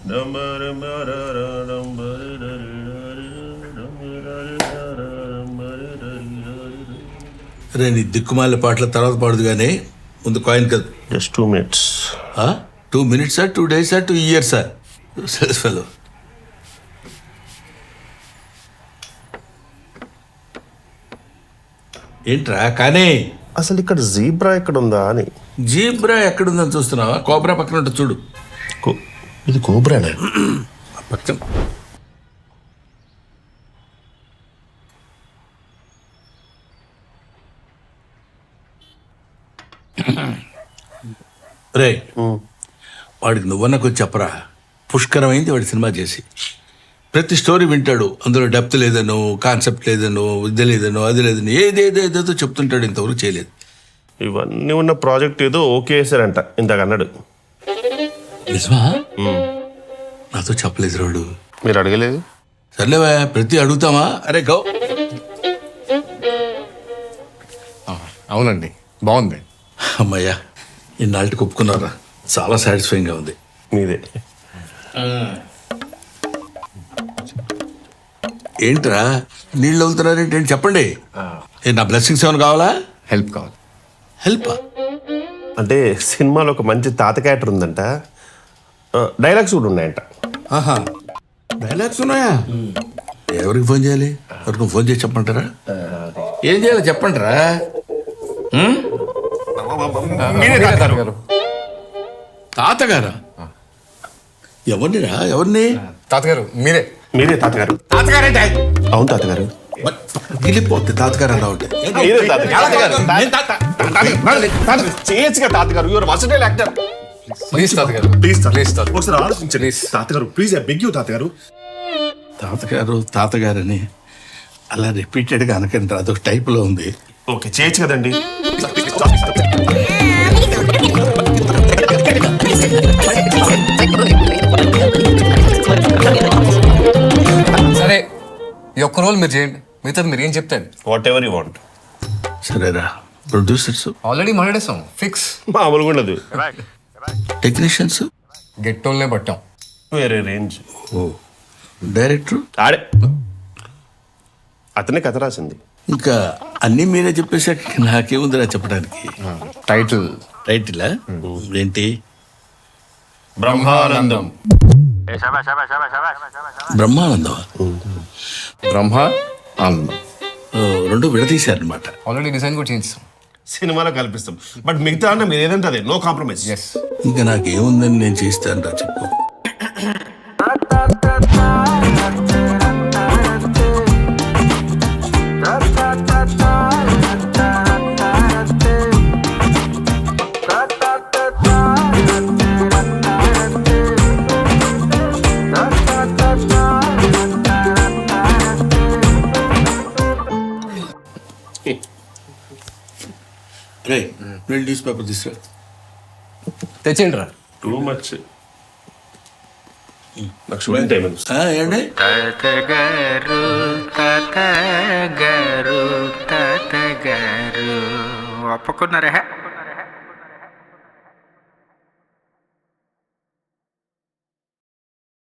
రే నీ దిక్కుమాల పాటల తర్వాత పాడదు కానీ ముందు కాయిన్ కదా. Just 2 minutes. 2 minutes 2 days 2 years fellow. ఏంట్రా కానీ అసలు ఇక్కడ జీబ్రా ఎక్కడ ఉందా అని. జీబ్రా ఎక్కడుందని చూస్తున్నావా? కోబ్రా పక్కన ఉంటుంది చూడు. ఇది కోబ్రానే పక్కన. రే వాడికి నువ్వన్నా కొంచెం చెప్పరా. పుష్కరమైంది వాడి సినిమా చేసి. ప్రతి స్టోరీ వింటాడు, అందులో డెప్త్ లేదనో, కాన్సెప్ట్ లేదనో, ఇది లేదనో, అది లేదనో, ఏదేదో చెప్తుంటాడు. ఇంతవరకు చేయలేదు. ఇవన్నీ ఉన్న ప్రాజెక్ట్ ఏదో ఓకే చేశారంట ఇందాక అన్నాడు. నిజమా? నాతో చెప్పలేదు రాడు. మీరు అడగలేదు? సర్లేవా, ప్రతి అడుగుతామా? అరే గౌ. అవునండి, బాగుంది. అమ్మయ్యా, ఇన్నాళ్ళకి ఒప్పుకున్నారా? చాలా సాటిస్ఫైయింగ్గా ఉంది. మీదే. ఏంట్రా నీళ్ళు అవుతున్నారేంటి? చెప్పండి. నా బ్లెస్సింగ్స్ ఏమైనా కావాలా? హెల్ప్ కావాలి. హెల్ప్? అంటే సినిమాలో ఒక మంచి తాత క్యారెక్టర్ ఉందంట, డైలాగ్స్ కూడా ఉన్నాయంట. ఆహా, డైలాగ్స్ ఉన్నాయా? ఎవరికి ఫోన్ చేయాలి? ఎవరికి ఫోన్ చేసి చెప్పంటారా? ఏం చేయాలి చెప్పండిరా. తాతగారా? ఎవరినిరా? ఎవరిని? తాతగారు మీరే. మీరే తాతగారు. తాతగారేంటి? అవును తాతగారు. గిలిపోద్ది తాతగారు అలా ఉంటే. చేయొచ్చుగా తాతగారు. Your versatile actor. ప్లీజ్ తాతగారు, ప్లీజ్ ప్లీజ్ తాతగారు. ఒకసారి ఆలోచించండి తాతగారు. ప్లీజ్ ఐ బెగ్ యూ తాతగారు. తాతగారని అలా రిపీటెడ్గా అనకండి, అదొక టైప్లో ఉంది. ఓకే చేయొచ్చు కదండి. సరే, ఈ ఒక్క రోల్ మీరు చేయండి, మిగతాది మీరు ఏం చెప్తాను. Whatever you want. సరేరా. ప్రొడ్యూసర్స్ ఆల్రెడీ మాట్లాడేస్తాం, ఫిక్స్. మామూలుగా ఉండదు. టెక్నీషియన్స్ గెట్టోల్నే పట్టాం. వేరే రేంజ్. ఓ డైరెక్టర్ ఆడే అతనే కథ రాసింది. ఇంకా అన్నీ మీరే చెప్పేసాక నాకేముందిరా చెప్పడానికి. టైటిలా ఏంటి? బ్రహ్మానందం. బ్రహ్మానందం. బ్రహ్మ ఆనందం రెండు విడదీశారనమాట. ఆల్రెడీ డిజైన్ కూడా చేయించాం. సినిమాలో కల్పిస్తాం, బట్ మిగతా అన్న మీరు ఏదంటే అదే, నో కాంప్రమైజ్. ఎస్. ఇంకా నాకేముందని నేను చేస్తాను రా, చెప్పు. రే నేను న్యూస్ పేపర్ తీసుకురా. తెచ్చేయండి రా. Too much. నాకు షూటింగ్ టైం ఉంది. ఏంటి? తాతగారు ఒప్పుకున్నారా?